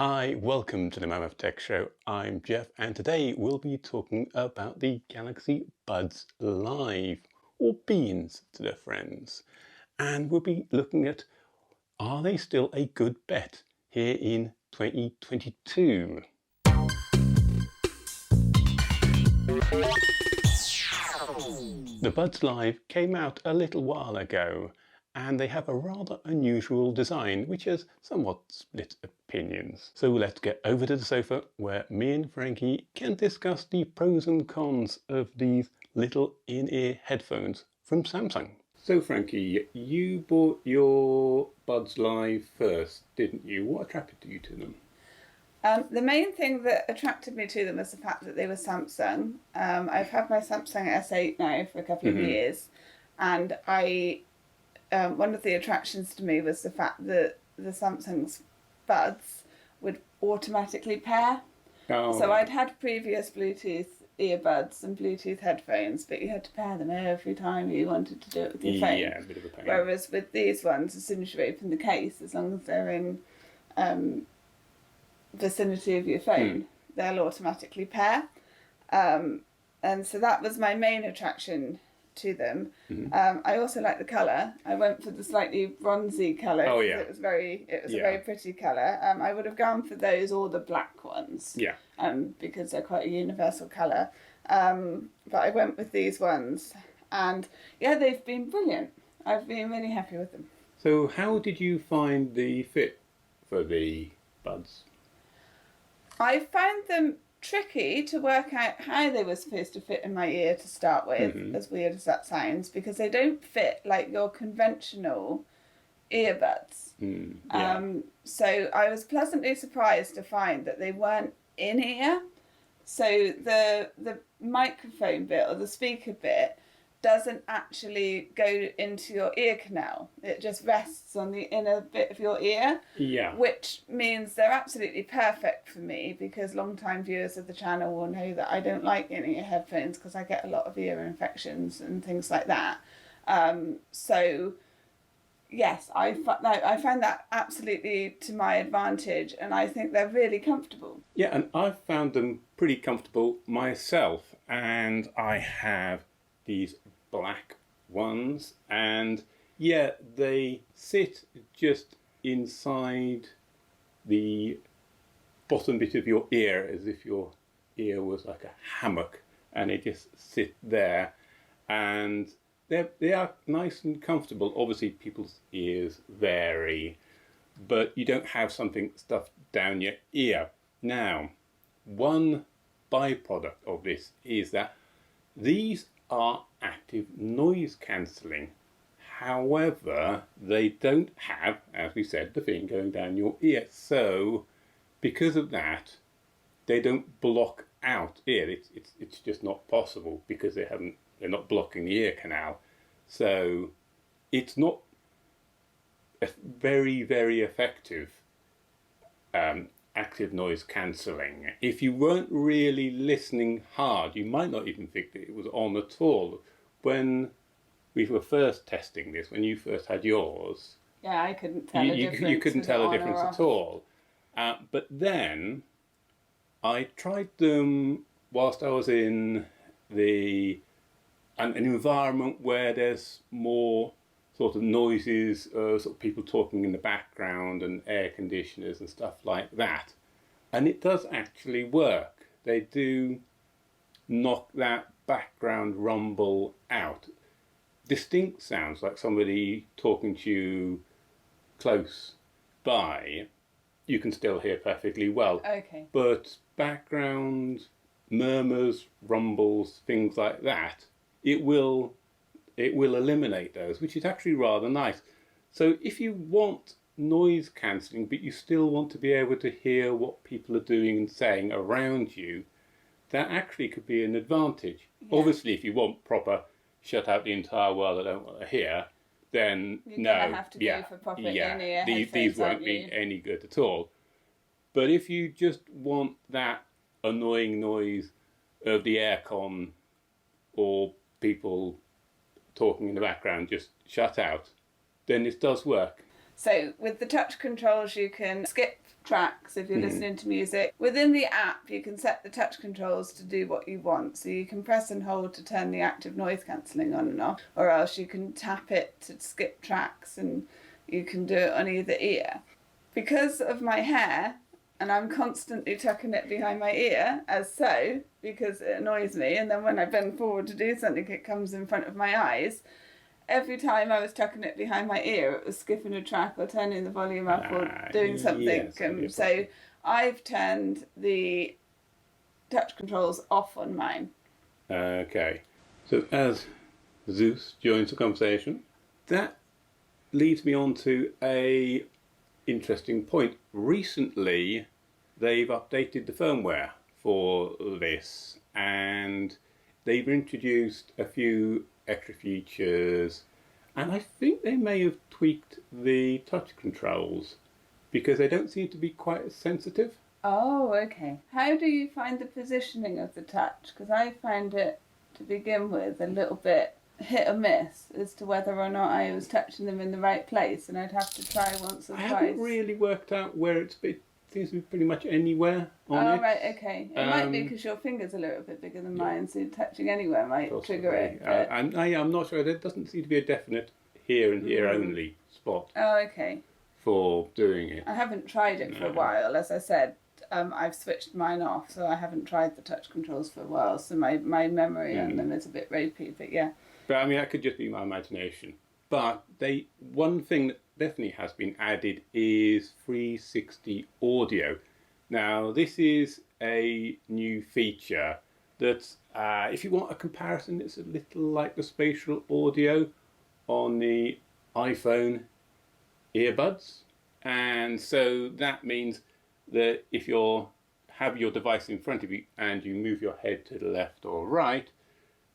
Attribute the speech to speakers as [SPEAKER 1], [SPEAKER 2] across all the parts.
[SPEAKER 1] Hi, welcome to the Mammoth Tech Show. I'm Jeff, and today we'll be talking about the Galaxy Buds Live, or Beans to their friends. And we'll be looking at, are they still a good bet here in 2022? The Buds Live came out a little while ago, and they have a rather unusual design which has somewhat split opinions. So let's get over to the sofa where me and Frankie can discuss the pros and cons of these little in-ear headphones from Samsung. So Frankie, you bought your Buds Live first, didn't you? What attracted you to them?
[SPEAKER 2] The main thing that attracted me to them was the fact that they were Samsung. I've had my Samsung S8 now for a couple of years, and one of the attractions to me was the fact that the Samsung's buds would automatically pair.
[SPEAKER 1] Oh.
[SPEAKER 2] So I'd had previous Bluetooth earbuds and Bluetooth headphones, but you had to pair them every time you wanted to do it with your phone.
[SPEAKER 1] Yeah, a bit of a pain.
[SPEAKER 2] Whereas with these ones, as soon as you open the case, as long as they're in vicinity of your phone, they'll automatically pair. And so that was my main attraction to them. I also like the colour. I went for the slightly bronzy colour.
[SPEAKER 1] Oh yeah.
[SPEAKER 2] It was a very pretty colour. I would have gone for those or the black ones.
[SPEAKER 1] Yeah.
[SPEAKER 2] Because they're quite a universal colour. But I went with these ones, and yeah, they've been brilliant. I've been really happy with them.
[SPEAKER 1] So how did you find the fit for the buds?
[SPEAKER 2] I found them tricky to work out how they were supposed to fit in my ear to start with, as weird as that sounds, because they don't fit like your conventional earbuds. So I was pleasantly surprised to find that they weren't in ear. So the microphone bit or the speaker bit doesn't actually go into your ear canal. It just rests on the inner bit of your ear.
[SPEAKER 1] Yeah.
[SPEAKER 2] Which means they're absolutely perfect for me, because long-time viewers of the channel will know that I don't like in-ear headphones because I get a lot of ear infections and things like that. So yes, I found that absolutely to my advantage, and I think they're really comfortable.
[SPEAKER 1] Yeah, and I've found them pretty comfortable myself, and I have these black ones, and yeah, they sit just inside the bottom bit of your ear, as if your ear was like a hammock, and they just sit there, and they are nice and comfortable. Obviously people's ears vary, but you don't have something stuffed down your ear. Now, one byproduct of this is that these are active noise cancelling. However, they don't have, as we said, the thing going down your ear. So because of that, they don't block out ear. It's just not possible, because they're not blocking the ear canal. So it's not a very, very effective active noise cancelling. If you weren't really listening hard, you might not even think that it was on at all. When we were first testing this, when you first had yours,
[SPEAKER 2] yeah, I couldn't tell a difference.
[SPEAKER 1] You couldn't tell a difference at all. But then I tried them whilst I was in an environment where there's more sort of noises, sort of people talking in the background and air conditioners and stuff like that. And it does actually work. They do knock that background rumble out. Distinct sounds, like somebody talking to you close by, you can still hear perfectly well.
[SPEAKER 2] Okay.
[SPEAKER 1] But background murmurs, rumbles, things like that, it will eliminate those, which is actually rather nice. So if you want noise cancelling, but you still want to be able to hear what people are doing and saying around you, that actually could be an advantage. Yeah. Obviously, if you want proper shut out the entire world, I don't want to hear, then
[SPEAKER 2] you're gonna have to go for proper in-ear headphones,
[SPEAKER 1] these won't be any good at all. But if you just want that annoying noise of the aircon or people talking in the background just shut out, then this does work.
[SPEAKER 2] So with the touch controls, you can skip tracks if you're listening to music. Within the app, you can set the touch controls to do what you want. So you can press and hold to turn the active noise cancelling on and off, or else you can tap it to skip tracks, and you can do it on either ear. Because of my hair, and I'm constantly tucking it behind my ear, as so, because it annoys me, and then when I bend forward to do something, it comes in front of my eyes. Every time I was tucking it behind my ear, it was skipping a track or turning the volume up or doing something.
[SPEAKER 1] Yes,
[SPEAKER 2] so I've turned the touch controls off on mine.
[SPEAKER 1] Okay. So as Zeus joins the conversation, that leads me on to a interesting point. Recently, they've updated the firmware for this, and they've introduced a few extra features, and I think they may have tweaked the touch controls because they don't seem to be quite as sensitive.
[SPEAKER 2] Oh, okay. How do you find the positioning of the touch? Because I find it, to begin with, a little bit hit or miss as to whether or not I was touching them in the right place, and I'd have to try once or
[SPEAKER 1] I
[SPEAKER 2] twice.
[SPEAKER 1] haven't really worked out where it seems to be pretty much anywhere on it.
[SPEAKER 2] Oh, right, okay. It might be because your finger's a little bit bigger than mine, so touching anywhere might trigger it. But...
[SPEAKER 1] I'm not sure. There doesn't seem to be a definite here and here only spot for doing it.
[SPEAKER 2] I haven't tried it for a while. As I said, I've switched mine off, so I haven't tried the touch controls for a while, so my memory on them is a bit ropey, but yeah.
[SPEAKER 1] But I mean, that could just be my imagination. But one thing that definitely has been added is 360 audio. Now, this is a new feature that, if you want a comparison, it's a little like the spatial audio on the iPhone earbuds. And so that means that if you have your device in front of you and you move your head to the left or right,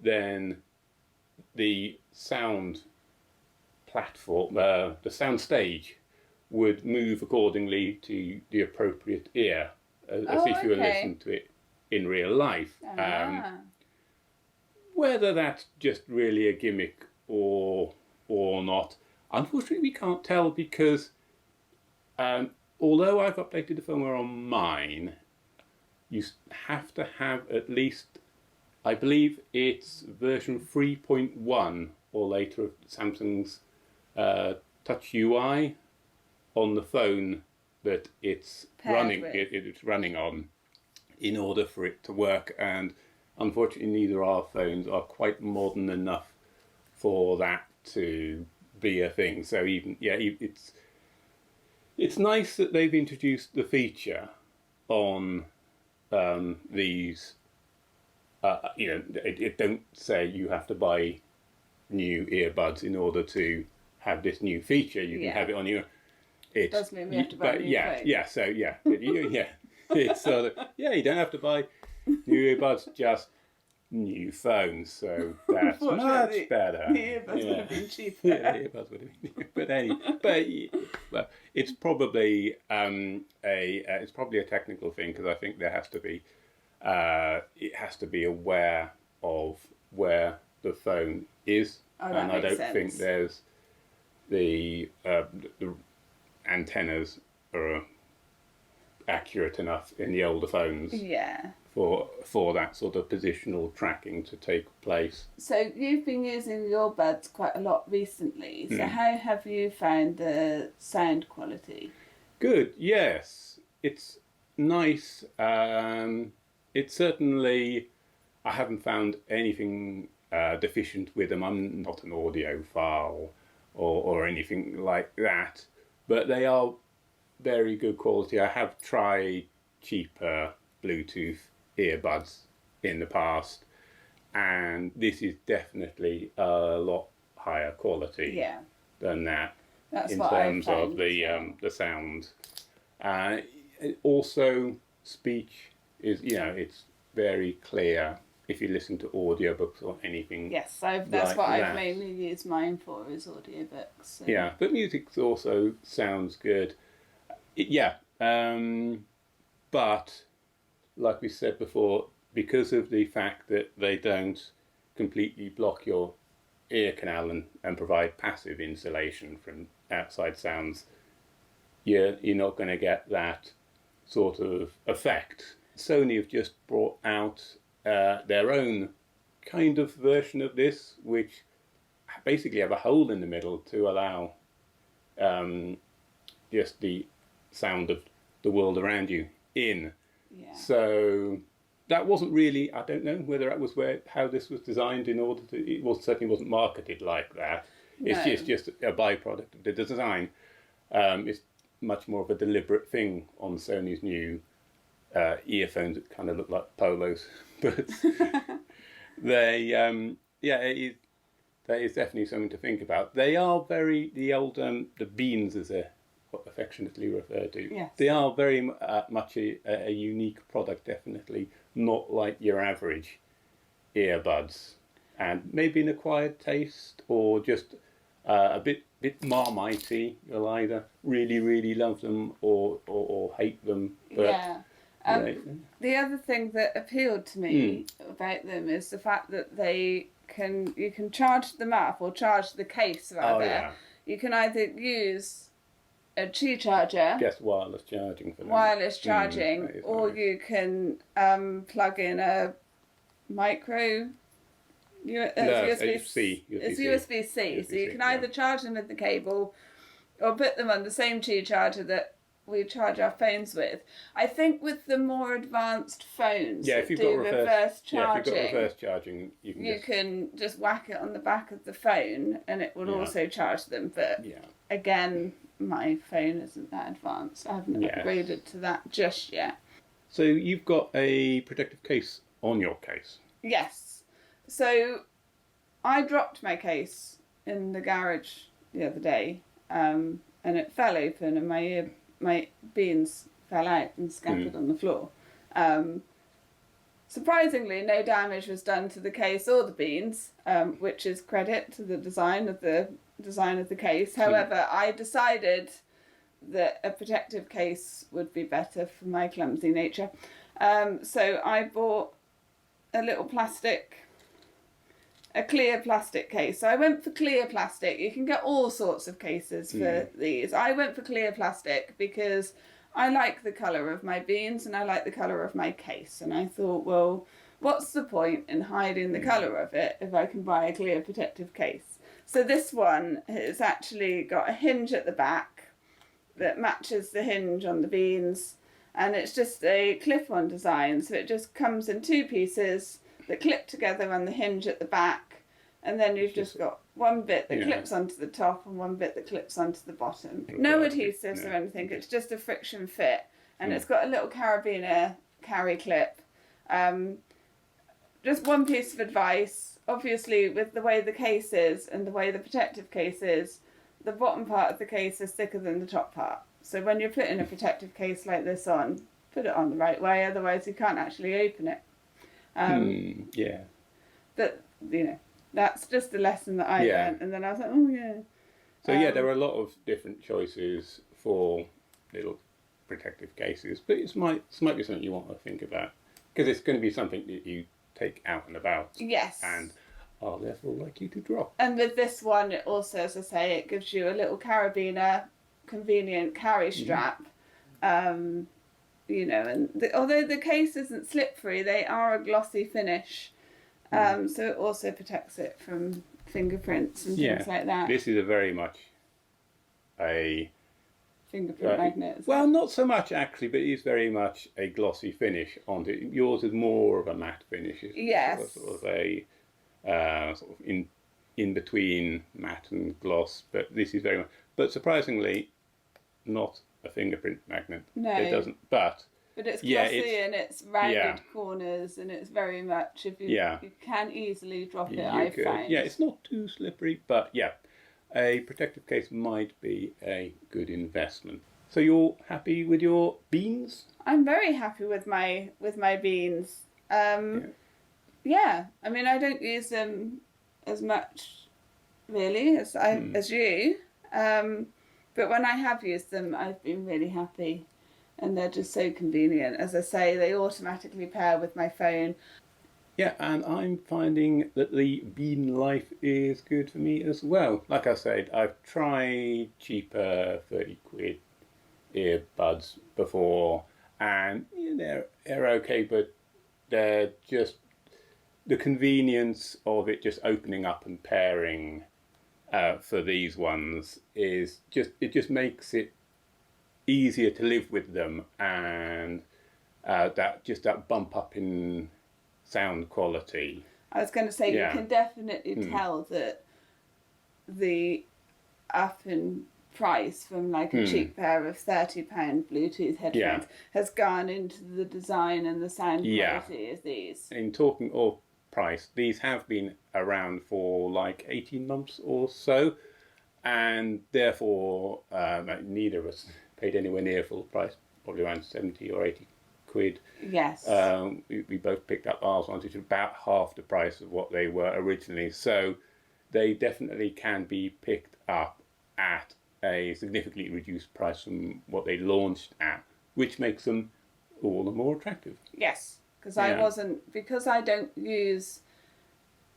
[SPEAKER 1] then the sound platform, the sound stage, would move accordingly to the appropriate ear, as if you were listening to it in real life. Whether that's just really a gimmick or not, unfortunately we can't tell, because although I've updated the firmware on mine, you have to have at least, I believe it's version 3.1 or later of Samsung's Touch UI on the phone that it's running on in order for it to work. And unfortunately, neither of our phones are quite modern enough for that to be a thing. So it's nice that they've introduced the feature on these. It don't say you have to buy new earbuds in order to have this new feature. You can have it on your.
[SPEAKER 2] It does mean we have to buy a new phone.
[SPEAKER 1] It's sort of, you don't have to buy new earbuds, just new phones. So that's much better.
[SPEAKER 2] The earbuds would have been cheaper.
[SPEAKER 1] The earbuds would have been. But it's probably a technical thing, because I think there has to be. It has to be aware of where the phone is, and I don't think there's the antennas are accurate enough in the older phones.
[SPEAKER 2] Yeah.
[SPEAKER 1] For that sort of positional tracking to take place.
[SPEAKER 2] So you've been using your buds quite a lot recently. So how have you found the sound quality?
[SPEAKER 1] Good. Yes, it's nice. It's certainly, I haven't found anything deficient with them. I'm not an audiophile or anything like that, but they are very good quality. I have tried cheaper Bluetooth earbuds in the past, and this is definitely a lot higher quality than that.
[SPEAKER 2] That's
[SPEAKER 1] in
[SPEAKER 2] what
[SPEAKER 1] terms
[SPEAKER 2] I found,
[SPEAKER 1] of the sound. Also, speech is, it's very clear if you listen to audiobooks or anything.
[SPEAKER 2] Yes, that's what I've mainly used mine for, is audiobooks. So.
[SPEAKER 1] Yeah, but music also sounds good. But like we said before, because of the fact that they don't completely block your ear canal and provide passive insulation from outside sounds, you're not going to get that sort of effect. Sony have just brought out their own kind of version of this, which basically have a hole in the middle to allow just the sound of the world around you in.
[SPEAKER 2] Yeah.
[SPEAKER 1] So that wasn't really, I don't know whether that was how this was designed in order to, certainly wasn't marketed like that.
[SPEAKER 2] No.
[SPEAKER 1] It's just a byproduct of the design. It's much more of a deliberate thing on Sony's new earphones that kind of look like polos. But they, that is definitely something to think about. They are the old, the beans as they're affectionately referred to.
[SPEAKER 2] Yes.
[SPEAKER 1] They are very much a unique product, definitely. Not like your average earbuds. And maybe an acquired taste or just a bit Marmitey. You'll either really, really love them or hate them. But,
[SPEAKER 2] yeah. The other thing that appealed to me about them is the fact that you can charge them up, or charge the case rather.
[SPEAKER 1] Oh, yeah.
[SPEAKER 2] You can either use a Qi charger,
[SPEAKER 1] just wireless charging for them.
[SPEAKER 2] wireless charging, or
[SPEAKER 1] nice.
[SPEAKER 2] you can plug in a micro
[SPEAKER 1] USB-C.
[SPEAKER 2] It's USB-C. So you can either charge them with the cable or put them on the same Qi charger that we charge our phones with. I think with the more advanced phones
[SPEAKER 1] if
[SPEAKER 2] that
[SPEAKER 1] you've
[SPEAKER 2] do
[SPEAKER 1] got
[SPEAKER 2] reverse charging,
[SPEAKER 1] if you've got reverse charging, you
[SPEAKER 2] can just whack it on the back of the phone and it will also charge them. But again, my phone isn't that advanced. I haven't upgraded to that just yet.
[SPEAKER 1] So you've got a protective case on your case.
[SPEAKER 2] Yes. So I dropped my case in the garage the other day, and it fell open, and my beans fell out and scattered on the floor. Surprisingly, no damage was done to the case or the beans, which is credit to the design of the case. However, I decided that a protective case would be better for my clumsy nature. So I bought a clear plastic case. So I went for clear plastic. You can get all sorts of cases for these. I went for clear plastic because I like the colour of my beans and I like the colour of my case. And I thought, well, what's the point in hiding the colour of it if I can buy a clear protective case? So this one has actually got a hinge at the back that matches the hinge on the beans. And it's just a clip-on design. So it just comes in two pieces that clip together on the hinge at the back, and then you've just got one bit that clips onto the top and one bit that clips onto the bottom. No adhesives or anything, it's just a friction fit, and it's got a little carabiner carry clip. Just one piece of advice, obviously with the way the case is and the way the protective case is, the bottom part of the case is thicker than the top part. So when you're putting a protective case like this on, put it on the right way, otherwise you can't actually open it. But, that's just a lesson that I learned. And then I was like, oh, yeah.
[SPEAKER 1] So, there are a lot of different choices for little protective cases. But this might be something you want to think about. Because it's going to be something that you take out and about.
[SPEAKER 2] Yes.
[SPEAKER 1] And are therefore likely to drop.
[SPEAKER 2] And with this one, it also, as I say, it gives you a little carabiner, convenient carry strap. Although the case isn't slip-free, they are a glossy finish. So it also protects it from fingerprints and things like that.
[SPEAKER 1] This is a very much a
[SPEAKER 2] fingerprint magnet.
[SPEAKER 1] Well, not so much actually, but it is very much a glossy finish on it. Yours is more of a matte finish.
[SPEAKER 2] Yes.
[SPEAKER 1] Sort of a in between matte and gloss, but this is very much. But surprisingly, not a fingerprint magnet.
[SPEAKER 2] No.
[SPEAKER 1] It doesn't. But
[SPEAKER 2] it's glossy and it's rounded corners, and it's very much, if you can easily drop it, I find.
[SPEAKER 1] Yeah, it's not too slippery, but a protective case might be a good investment. So you're happy with your beans?
[SPEAKER 2] I'm very happy with my beans. I mean, I don't use them as much, really, as you. But when I have used them, I've been really happy. And they're just so convenient. As I say, they automatically pair with my phone.
[SPEAKER 1] Yeah, and I'm finding that the bean life is good for me as well. Like I said, I've tried cheaper 30 quid earbuds before, and they're okay, but they're just the convenience of it just opening up and pairing for these ones is just makes it easier to live with them, and that bump up in sound quality.
[SPEAKER 2] I was going to say,
[SPEAKER 1] Yeah.
[SPEAKER 2] you can definitely tell that the up in price from like a cheap pair of £30 Bluetooth headphones has gone into the design and the sound quality of these.
[SPEAKER 1] In talking of price, these have been around for like 18 months or so, and therefore neither of us paid anywhere near full price, probably around 70 or 80 quid.
[SPEAKER 2] Yes.
[SPEAKER 1] We both picked up ours ones, which is about half the price of what they were originally. So they definitely can be picked up at a significantly reduced price from what they launched at, which makes them all the more attractive.
[SPEAKER 2] Yes, because I don't use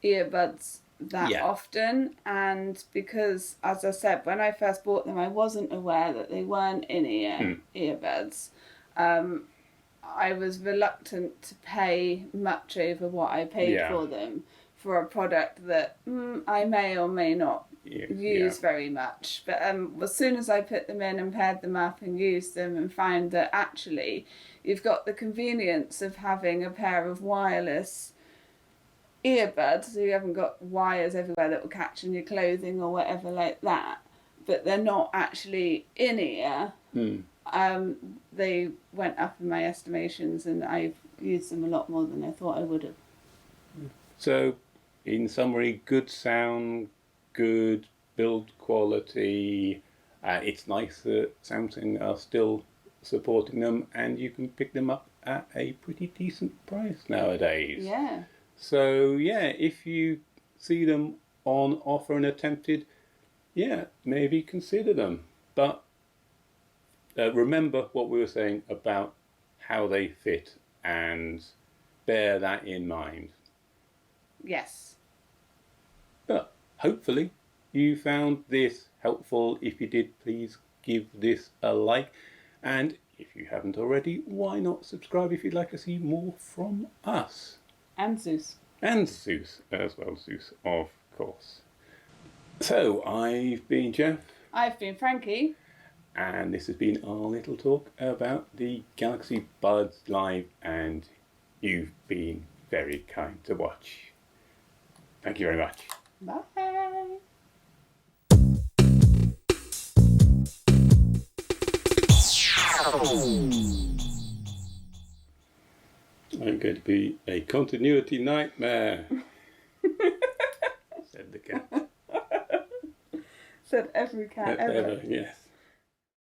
[SPEAKER 2] earbuds that often, and because, as I said, when I first bought them, I wasn't aware that they weren't in-ear earbuds. I was reluctant to pay much over what I paid for them for a product that I may or may not use very much. But as soon as I put them in and paired them up and used them and found that actually you've got the convenience of having a pair of wireless earbuds, so you haven't got wires everywhere that will catch in your clothing or whatever like that, but they're not actually in ear. They went up in my estimations, and I've used them a lot more than I thought I would have.
[SPEAKER 1] So, in summary, good sound, good build quality. It's nice that Samsung are still supporting them, and you can pick them up at a pretty decent price nowadays.
[SPEAKER 2] Yeah.
[SPEAKER 1] So, if you see them on offer and attempted, maybe consider them. But remember what we were saying about how they fit, and bear that in mind.
[SPEAKER 2] Yes.
[SPEAKER 1] But hopefully you found this helpful. If you did, please give this a like. And if you haven't already, why not subscribe if you'd like to see more from us?
[SPEAKER 2] And Zeus.
[SPEAKER 1] And Zeus as well, Zeus, of course. So, I've been Jeff.
[SPEAKER 2] I've been Frankie.
[SPEAKER 1] And this has been our little talk about the Galaxy Buds Live, and you've been very kind to watch. Thank you very much.
[SPEAKER 2] Bye.
[SPEAKER 1] I'm going to be a continuity nightmare, said the cat.
[SPEAKER 2] Said every cat ever.
[SPEAKER 1] Yes.